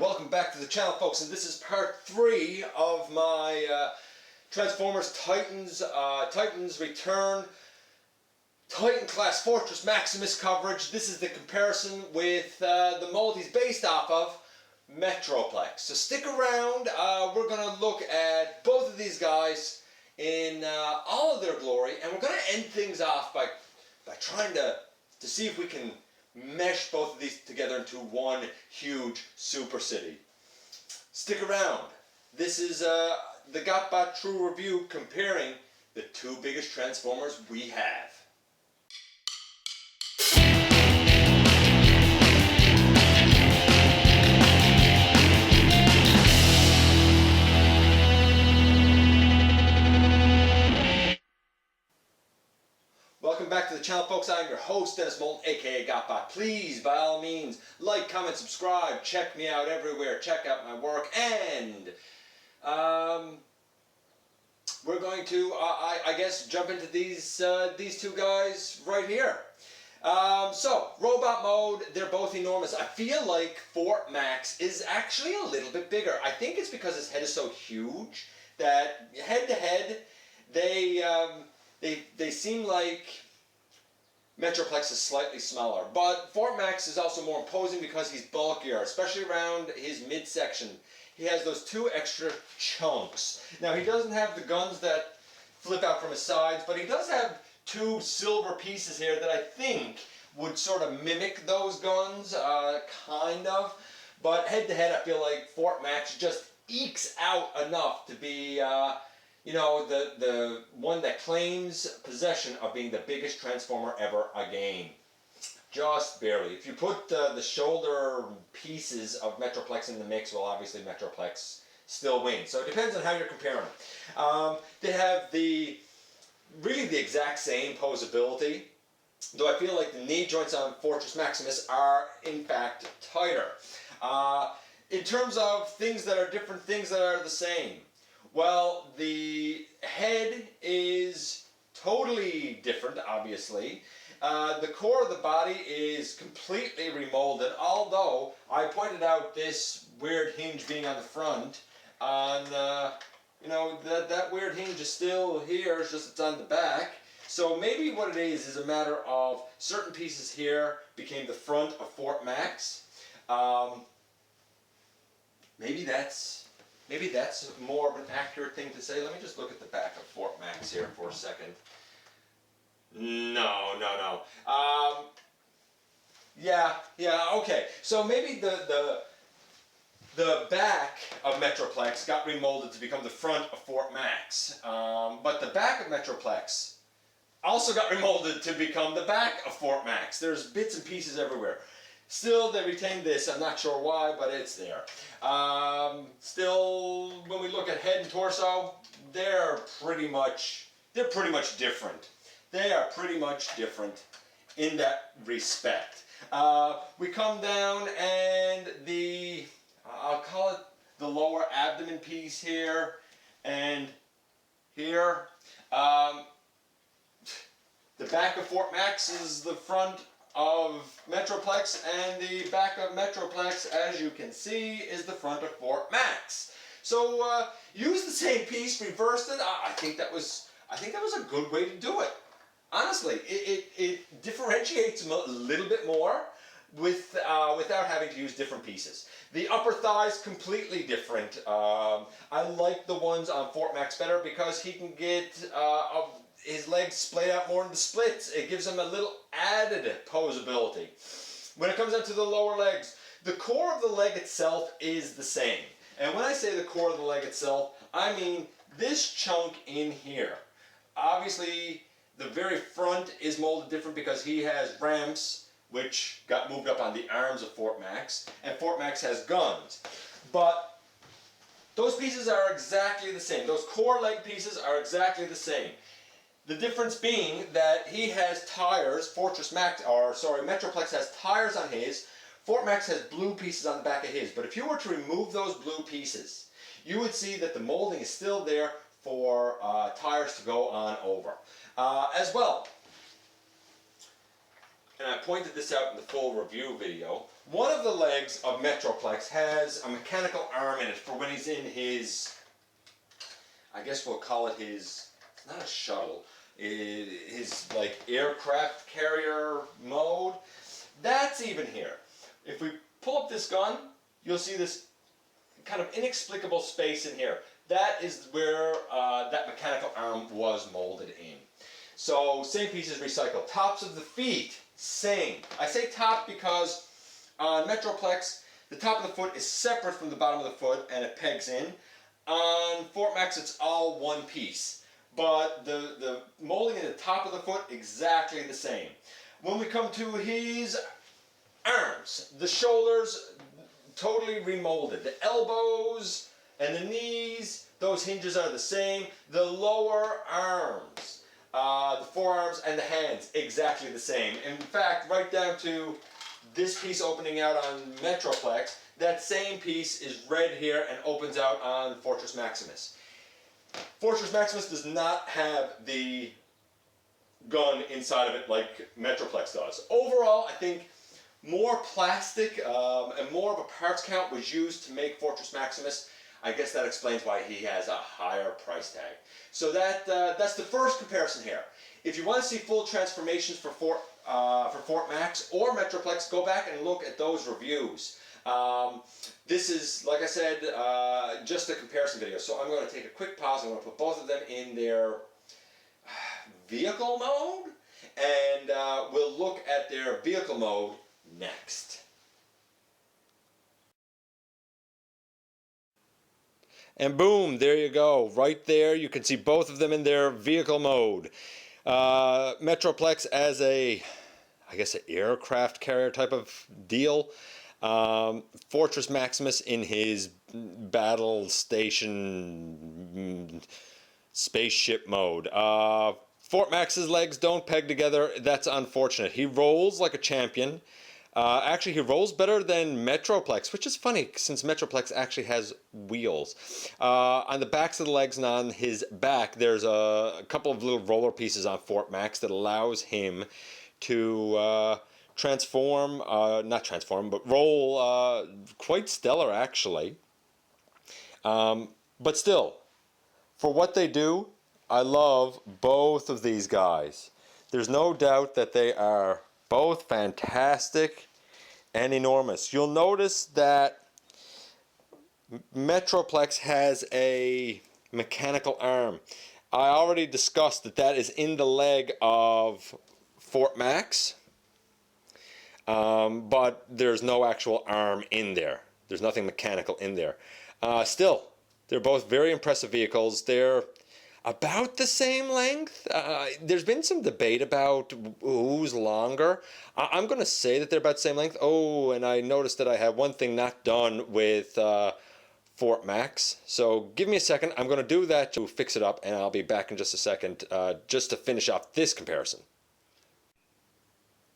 Welcome back to the channel, folks, and this is part 3 of my Transformers Titans Return Titan class Fortress Maximus coverage. This is the comparison with the mold he's based off of, Metroplex. So stick around, we're going to look at both of these guys in all of their glory, and we're going to end things off by trying to see if we can mesh both of these together into one huge super city. Stick around. This is the GotBot True Review comparing the two biggest Transformers we have. Welcome back to the channel, folks. I'm your host, Dennis Moulton, aka GotBot. Please, by all means, like, comment, subscribe, check me out everywhere, check out my work, and we're going to, I guess, jump into these two guys right here. So, robot mode, they're both enormous. I feel like Fort Max is actually a little bit bigger. I think it's because his head is so huge that head to head, they seem like Metroplex is slightly smaller, but Fort Max is also more imposing because he's bulkier, especially around his midsection. He has those two extra chunks. Now, he doesn't have the guns that flip out from his sides, but he does have two silver pieces here that I think would sort of mimic those guns, kind of. But head to head, I feel like Fort Max just ekes out enough to be you know, the one that claims possession of being the biggest Transformer ever again. Just barely. If you put the shoulder pieces of Metroplex in the mix, well, obviously Metroplex still wins. So it depends on how you're comparing them. They have really the exact same posability, though I feel like the knee joints on Fortress Maximus are, in fact, tighter. In terms of things that are different, things that are the same, well, the head is totally different, obviously. The core of the body is completely remolded, although I pointed out this weird hinge being on the front. You know, that weird hinge is still here, it's just it's on the back. So maybe what it is a matter of certain pieces here became the front of Fort Max. Maybe that's more of an accurate thing to say. Let me just look at the back of Fort Max here for a second. No. Yeah, okay. So maybe the back of Metroplex got remolded to become the front of Fort Max. But the back of Metroplex also got remolded to become the back of Fort Max. There's bits and pieces everywhere. Still, they retain this. I'm not sure why, but it's there. Still, when we look at head and torso, they're pretty much different. They are pretty much different in that respect. We come down and I'll call it the lower abdomen piece here and here. The back of Fort Max is the front of Metroplex, and the back of Metroplex, as you can see, is the front of Fort Max. So use the same piece, reversed it. I think that was a good way to do it. Honestly, it differentiates them a little bit more without having to use different pieces. The upper thighs completely different. I like the ones on Fort Max better because he can get his legs splayed out more into splits. It gives him a little added posability. When it comes down to the lower legs, the core of the leg itself is the same. And when I say the core of the leg itself, I mean this chunk in here. Obviously, the very front is molded different because he has ramps, which got moved up on the arms of Fort Max, and Fort Max has guns. But those pieces are exactly the same. Those core leg pieces are exactly the same. The difference being that he has tires, Metroplex has tires on his, Fort Max has blue pieces on the back of his. But if you were to remove those blue pieces, you would see that the molding is still there for tires to go on over. As well, and I pointed this out in the full review video, one of the legs of Metroplex has a mechanical arm in it for when he's in his, I guess we'll call it his, it's not a shuttle, his like aircraft carrier mode. That's even here. If we pull up this gun, you'll see this kind of inexplicable space in here. That is where that mechanical arm was molded in. So same piece is recycled. Tops of the feet, same. I say top because on Metroplex, the top of the foot is separate from the bottom of the foot and it pegs in. On Fort Max, it's all one piece. But the molding in the top of the foot, exactly the same. When we come to his arms, the shoulders, totally remolded. The elbows and the knees, those hinges are the same. The lower arms, the forearms and the hands, exactly the same. In fact, right down to this piece opening out on Metroplex, that same piece is red here and opens out on Fortress Maximus. Fortress Maximus does not have the gun inside of it like Metroplex does. Overall, I think more plastic and more of a parts count was used to make Fortress Maximus. I guess that explains why he has a higher price tag. So that's the first comparison here. If you want to see full transformations for Fort Max or Metroplex, go back and look at those reviews. This is, like I said, just a comparison video. So I'm going to take a quick pause. I'm going to put both of them in their vehicle mode, and we'll look at their vehicle mode next. And boom, there you go. Right there, you can see both of them in their vehicle mode. Metroplex as a, I guess, an aircraft carrier type of deal. Fortress Maximus in his battle station spaceship mode. Fort Max's legs don't peg together. That's unfortunate. He rolls like a champion. Actually, he rolls better than Metroplex, which is funny since Metroplex actually has wheels. On the backs of the legs and on his back, there's a couple of little roller pieces on Fort Max that allows him to transform, not transform, but roll quite stellar actually. But still, for what they do, I love both of these guys. There's no doubt that they are both fantastic and enormous. You'll notice that Metroplex has a mechanical arm. I already discussed that that is in the leg of Fort Max, but there's no actual arm in there. There's nothing mechanical in there. Still, they're both very impressive vehicles. They're about the same length. There's been some debate about who's longer. I'm going to say that they're about the same length. Oh, and I noticed that I have one thing not done with Fort Max. So give me a second. I'm going to do that to fix it up, and I'll be back in just a second just to finish off this comparison.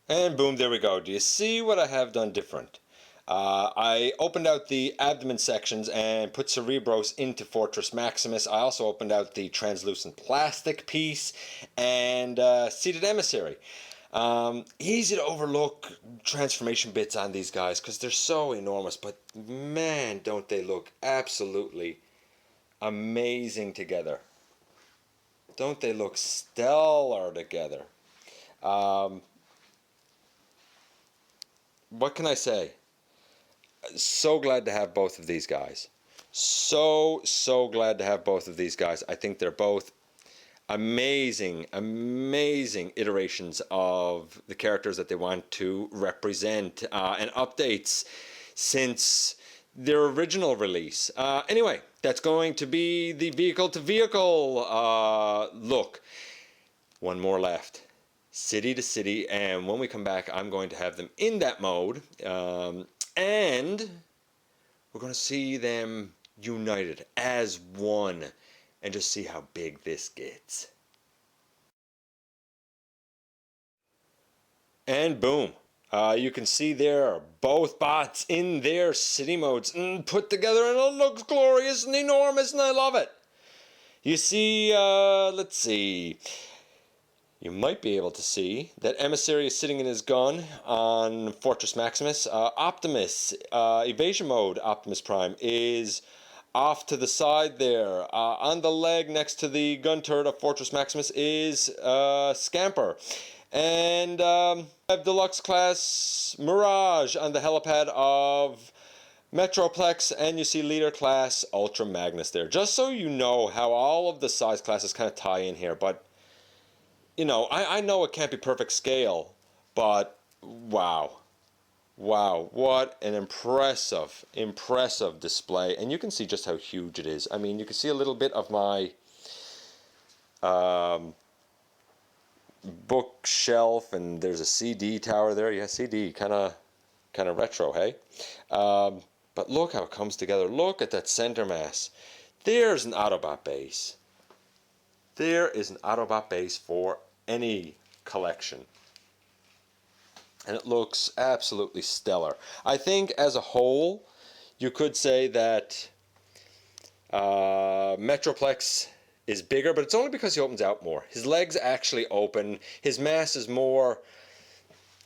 And boom, there we go. Do you see what I have done different? I opened out the abdomen sections and put Cerebros into Fortress Maximus. I also opened out the translucent plastic piece and seated emissary. Easy to overlook transformation bits on these guys because they're so enormous, but man, don't they look absolutely amazing together. Don't they look stellar together? What can I say? So glad to have both of these guys. So glad to have both of these guys. I think they're both amazing iterations of the characters that they want to represent and updates since their original release. Anyway, that's going to be the vehicle to vehicle look. One more left. City to city, and when we come back, I'm going to have them in that mode. And we're going to see them united as one and just see how big this gets. And boom. You can see there both bots in their city modes put together, and it looks glorious and enormous, and I love it. You see, let's see. you might be able to see that Emissary is sitting in his gun on Fortress Maximus. Optimus, evasion mode Optimus Prime, is off to the side there. On the leg next to the gun turret of Fortress Maximus is Scamper. And have Deluxe Class Mirage on the helipad of Metroplex, and you see Leader Class Ultra Magnus there. Just so you know how all of the size classes kind of tie in here, but you know, I know it can't be perfect scale, but wow. Wow, what an impressive display. And you can see just how huge it is. I mean, you can see a little bit of my bookshelf, and there's a CD tower there. Yeah, CD, kind of retro, hey? But look how it comes together. Look at that center mass. There's an Autobot base. There is an Autobot base for any collection. And it looks absolutely stellar. I think as a whole, you could say that Metroplex is bigger, but it's only because he opens out more. His legs actually open. His mass is more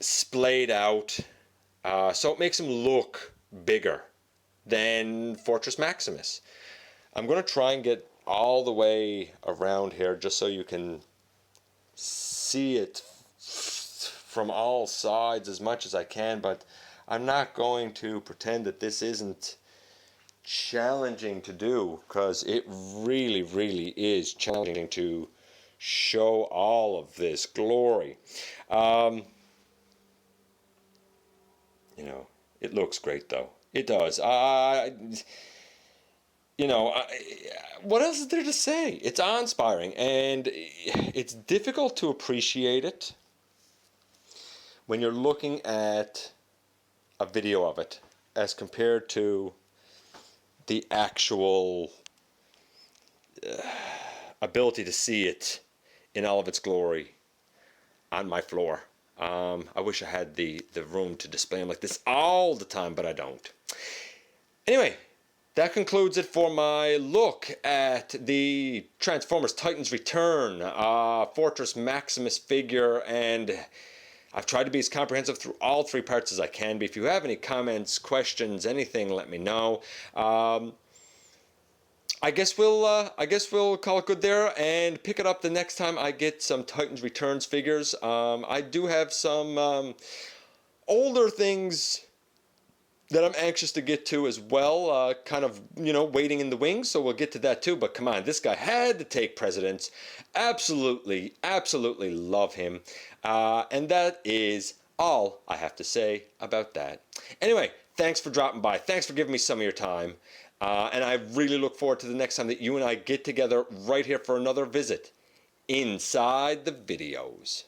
splayed out. So it makes him look bigger than Fortress Maximus. I'm going to try and get all the way around here just so you can see it from all sides as much as I can, but I'm not going to pretend that this isn't challenging to do, because it really is challenging to show all of this glory. You know, it looks great though. It does. You know, what else is there to say? It's awe-inspiring, and it's difficult to appreciate it when you're looking at a video of it as compared to the actual ability to see it in all of its glory on my floor. I wish I had the room to display them like this all the time, but I don't. Anyway, that concludes it for my look at the Transformers Titans Return Fortress Maximus figure, and I've tried to be as comprehensive through all three parts as I can be. If you have any comments, questions, anything, let me know. I guess we'll call it good there and pick it up the next time I get some Titans Returns figures. I do have some older things that I'm anxious to get to as well, kind of, you know, waiting in the wings, so we'll get to that too. But come on, this guy had to take precedence. Absolutely love him. And that is all I have to say about that. Anyway, thanks for dropping by. Thanks for giving me some of your time. And I really look forward to the next time that you and I get together right here for another visit inside the videos.